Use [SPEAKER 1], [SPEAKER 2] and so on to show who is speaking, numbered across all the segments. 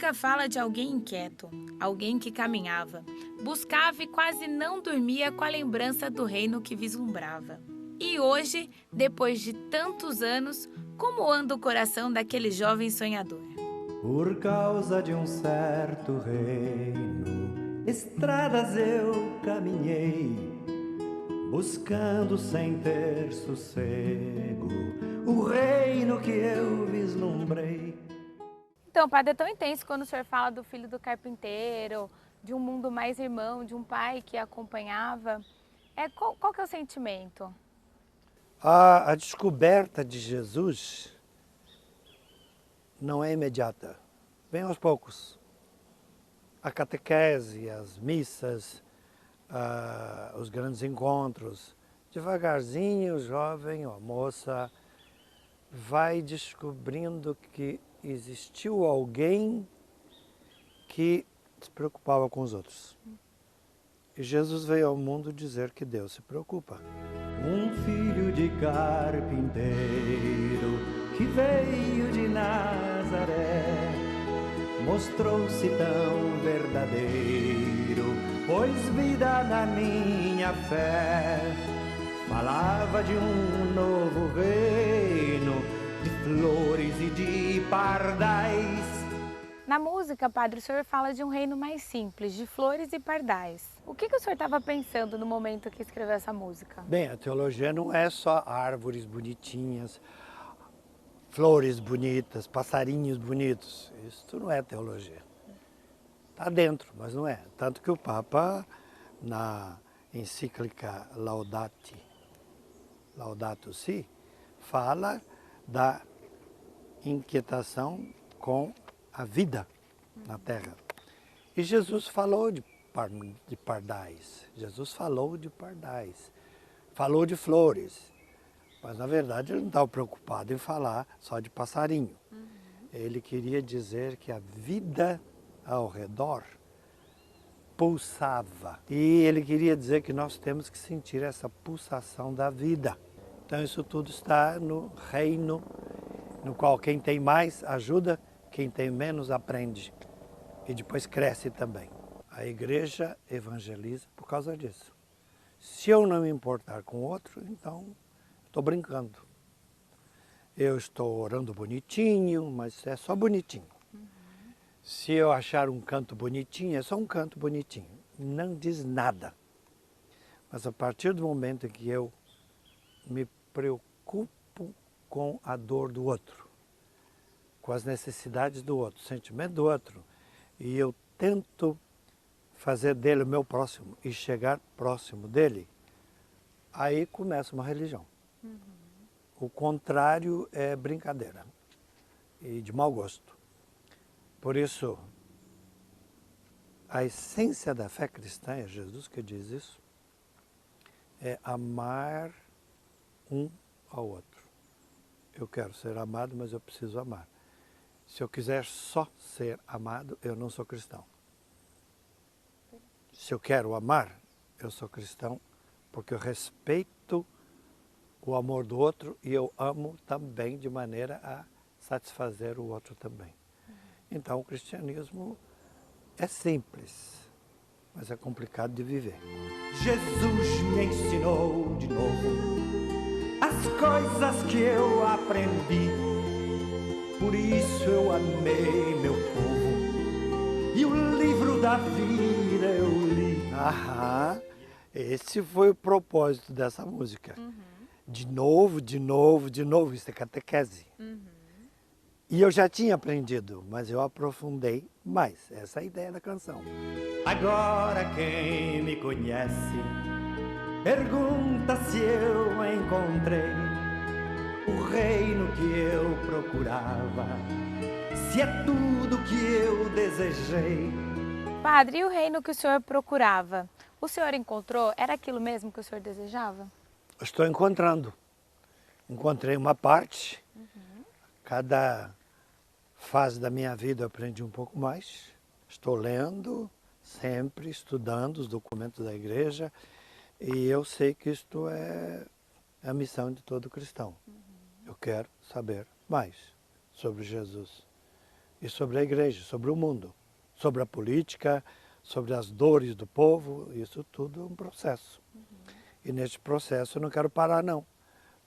[SPEAKER 1] música fala de alguém inquieto, alguém que caminhava, buscava e quase não dormia com a lembrança do reino que vislumbrava. E hoje, depois de tantos anos, como anda o coração daquele jovem sonhador?
[SPEAKER 2] Por causa de um certo reino, estradas eu caminhei, buscando sem ter sossego o reino que eu vislumbrei.
[SPEAKER 1] Então, padre, é tão intenso quando o senhor fala do filho do carpinteiro, de um mundo mais irmão, de um pai que acompanhava. Qual que é o sentimento?
[SPEAKER 3] A descoberta de Jesus não é imediata, vem aos poucos. A catequese, as missas, os grandes encontros. Devagarzinho, o jovem ou a moça vai descobrindo que existiu alguém que se preocupava com os outros. E Jesus veio ao mundo dizer que Deus se preocupa.
[SPEAKER 2] Um filho de carpinteiro que veio de Nazaré mostrou-se tão verdadeiro, pôs vida na minha fé. Falava de um novo reino, de flores e de pardais.
[SPEAKER 1] Na música, padre, o senhor fala de um reino mais simples, de flores e pardais. O que o senhor estava pensando no momento que escreveu essa música?
[SPEAKER 3] Bem, a teologia não é só árvores bonitinhas, flores bonitas, passarinhos bonitos. Isso não é teologia. Está dentro, mas não é. Tanto que o Papa, na encíclica Laudato Si, fala da inquietação com a vida na terra. E Jesus falou de pardais. Jesus falou de pardais. Falou de flores. Mas, na verdade, ele não estava preocupado em falar só de passarinho. Ele queria dizer que a vida ao redor pulsava. E ele queria dizer que nós temos que sentir essa pulsação da vida. Então, isso tudo está no reino, no qual quem tem mais ajuda, quem tem menos aprende. E depois cresce também. A igreja evangeliza por causa disso. Se eu não me importar com o outro, então estou brincando. Eu estou orando bonitinho, mas é só bonitinho. Se eu achar um canto bonitinho, é só um canto bonitinho. Não diz nada. Mas a partir do momento em que eu me preocupo com a dor do outro, com as necessidades do outro, o sentimento do outro, e eu tento fazer dele o meu próximo e chegar próximo dele, aí começa uma religião. O contrário é brincadeira e de mau gosto. Por isso, a essência da fé cristã, é Jesus que diz isso, é amar um ao outro. Eu quero ser amado, mas eu preciso amar. Se eu quiser só ser amado, eu não sou cristão. Se eu quero amar, eu sou cristão porque eu respeito o amor do outro e eu amo também de maneira a satisfazer o outro também. Então o cristianismo é simples, mas é complicado de viver.
[SPEAKER 2] Jesus me ensinou de novo as coisas que eu aprendi. Por isso eu amei meu povo e o livro da vida eu li.
[SPEAKER 3] Esse foi o propósito dessa música. De novo, de novo, de novo, isso é catequese. E eu já tinha aprendido, mas eu aprofundei mais. Essa é a ideia da canção.
[SPEAKER 2] Agora quem me conhece pergunta se eu encontrei o reino que eu procurava, se é tudo que eu desejei.
[SPEAKER 1] Padre, e o reino que o senhor procurava? O senhor encontrou? Era aquilo mesmo que o senhor desejava?
[SPEAKER 3] Estou encontrando. Encontrei uma parte. Cada fase da minha vida eu aprendi um pouco mais. Estou lendo, sempre estudando os documentos da igreja. E eu sei que isto é a missão de todo cristão. Eu quero saber mais sobre Jesus. e sobre a igreja, sobre o mundo, sobre a política, sobre as dores do povo, isso tudo é um processo. E neste processo eu não quero parar não,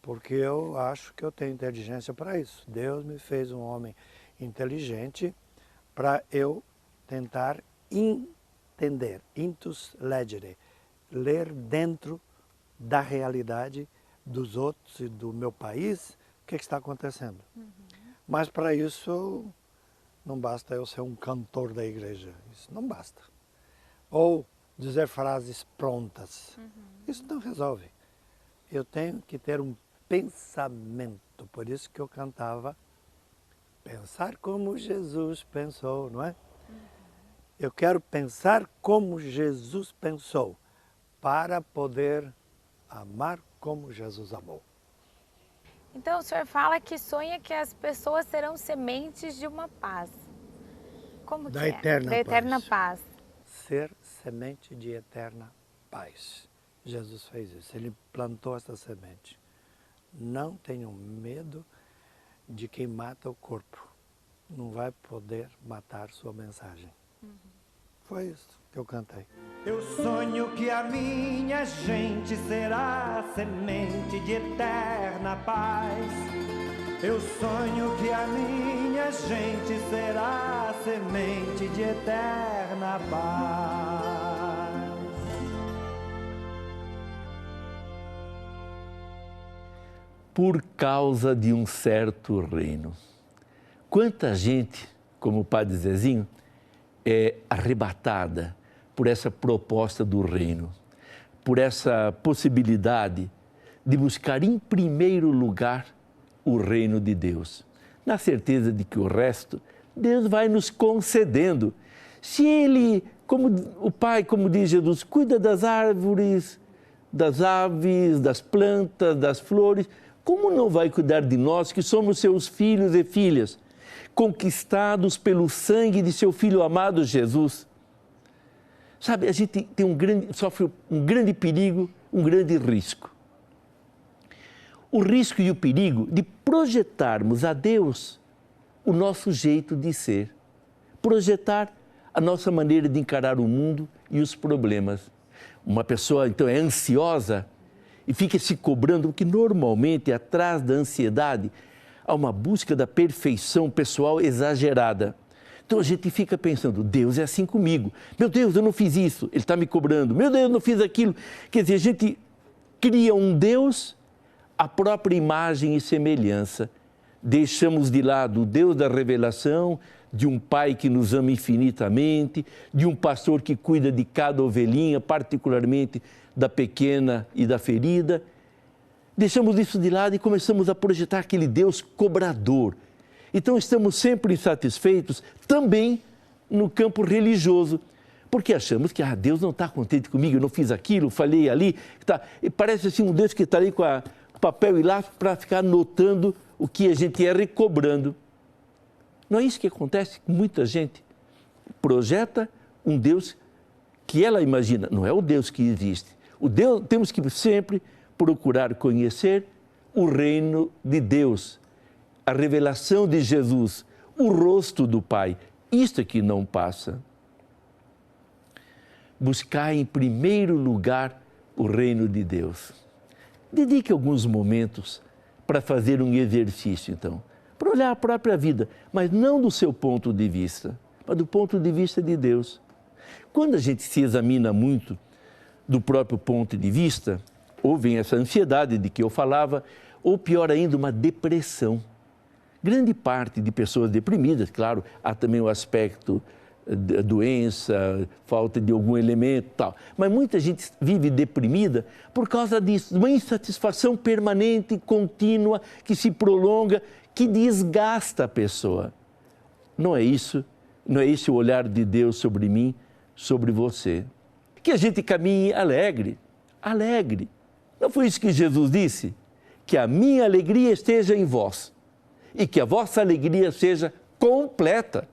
[SPEAKER 3] porque eu acho que eu tenho inteligência para isso. Deus me fez um homem inteligente para eu tentar entender, intus legere, ler dentro da realidade dos outros e do meu país o que está acontecendo. Mas para isso não basta eu ser um cantor da igreja, isso não basta. Ou dizer frases prontas, isso não resolve. Eu tenho que ter um pensamento, por isso que eu cantava pensar como Jesus pensou, não é? Eu quero pensar como Jesus pensou, para poder amar como Jesus amou.
[SPEAKER 1] Então o senhor fala que sonha que as pessoas serão sementes de uma paz. Como
[SPEAKER 3] Da
[SPEAKER 1] que
[SPEAKER 3] eterna
[SPEAKER 1] é? Da eterna
[SPEAKER 3] paz.
[SPEAKER 1] paz.
[SPEAKER 3] Ser semente de eterna paz. Jesus fez isso, ele plantou essa semente. Não tenham medo de quem mata o corpo. Não vai poder matar sua mensagem. Foi isso que eu cantei.
[SPEAKER 2] Eu sonho que a minha gente será semente de eterna paz. Eu sonho que a minha gente será semente de eterna paz.
[SPEAKER 4] Por causa de um certo reino. Quanta gente, como o Padre Zezinho, é arrebatada por essa proposta do reino, por essa possibilidade de buscar em primeiro lugar o reino de Deus, na certeza de que o resto Deus vai nos concedendo. Se Ele, como o Pai, como diz Jesus, cuida das árvores, das aves, das plantas, das flores, como não vai cuidar de nós que somos seus filhos e filhas, conquistados pelo sangue de seu Filho amado Jesus? Sabe, a gente sofre um grande perigo, um grande risco. O risco e o perigo de projetarmos a Deus o nosso jeito de ser, projetar a nossa maneira de encarar o mundo e os problemas. Uma pessoa, então, é ansiosa e fica se cobrando, porque normalmente atrás da ansiedade há uma busca da perfeição pessoal exagerada. Então a gente fica pensando, Deus é assim comigo. Meu Deus, eu não fiz isso, Ele está me cobrando. Meu Deus, eu não fiz aquilo. Quer dizer, a gente cria um Deus à própria imagem e semelhança. Deixamos de lado o Deus da revelação, de um Pai que nos ama infinitamente, de um pastor que cuida de cada ovelhinha, particularmente da pequena e da ferida. Deixamos isso de lado e começamos a projetar aquele Deus cobrador. Então estamos sempre insatisfeitos também no campo religioso, porque achamos que Deus não está contente comigo, eu não fiz aquilo, falhei ali. E parece assim um Deus que está ali com papel e lápis para ficar anotando o que a gente erra e cobrando. Não é isso que acontece com muita gente? Projeta um Deus que ela imagina, não é o Deus que existe. O Deus, temos que sempre procurar conhecer o reino de Deus, a revelação de Jesus, o rosto do Pai. Isto é que não passa. Buscar em primeiro lugar o reino de Deus. Dedique alguns momentos para fazer um exercício, então, para olhar a própria vida, mas não do seu ponto de vista, mas do ponto de vista de Deus. Quando a gente se examina muito do próprio ponto de vista, ou vem essa ansiedade de que eu falava, ou pior ainda, uma depressão. Grande parte de pessoas deprimidas, claro, há também o aspecto da doença, falta de algum elemento e tal, mas muita gente vive deprimida por causa disso, uma insatisfação permanente, contínua, que se prolonga, que desgasta a pessoa. Não é isso, não é esse o olhar de Deus sobre mim, sobre você. Que a gente caminhe alegre, alegre. Não foi isso que Jesus disse? Que a minha alegria esteja em vós e que a vossa alegria seja completa.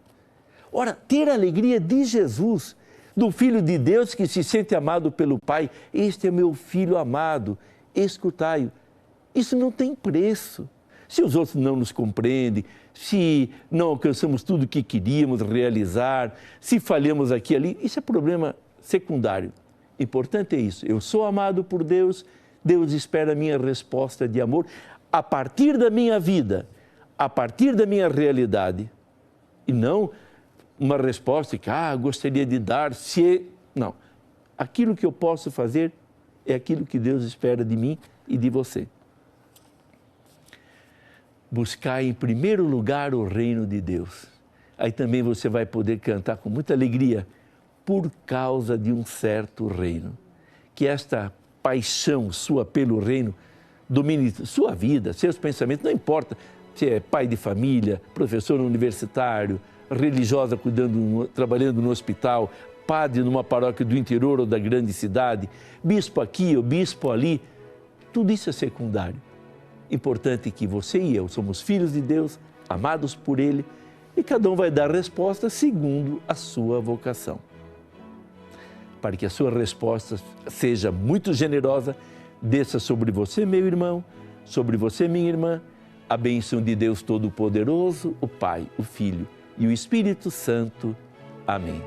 [SPEAKER 4] Ora, ter a alegria de Jesus, do Filho de Deus que se sente amado pelo Pai, este é meu Filho amado, escutai-o. Isso não tem preço. se os outros não nos compreendem, se não alcançamos tudo o que queríamos realizar, se falhamos aqui e ali, isso é problema secundário. Importante é isso, eu sou amado por Deus, Deus espera a minha resposta de amor a partir da minha vida, a partir da minha realidade, e não uma resposta que, gostaria de dar, se... Não, aquilo que eu posso fazer é aquilo que Deus espera de mim e de você. Buscar em primeiro lugar o reino de Deus. Aí também você vai poder cantar com muita alegria, por causa de um certo reino. Que esta paixão sua pelo reino domine sua vida, seus pensamentos, não importa se é pai de família, professor universitário, religiosa trabalhando no hospital, padre numa paróquia do interior ou da grande cidade, bispo aqui ou bispo ali, tudo isso é secundário. Importante que você e eu somos filhos de Deus, amados por Ele, e cada um vai dar resposta segundo a sua vocação. Para que a sua resposta seja muito generosa, desça sobre você, meu irmão, sobre você, minha irmã, a bênção de Deus Todo-Poderoso, o Pai, o Filho e o Espírito Santo. Amém.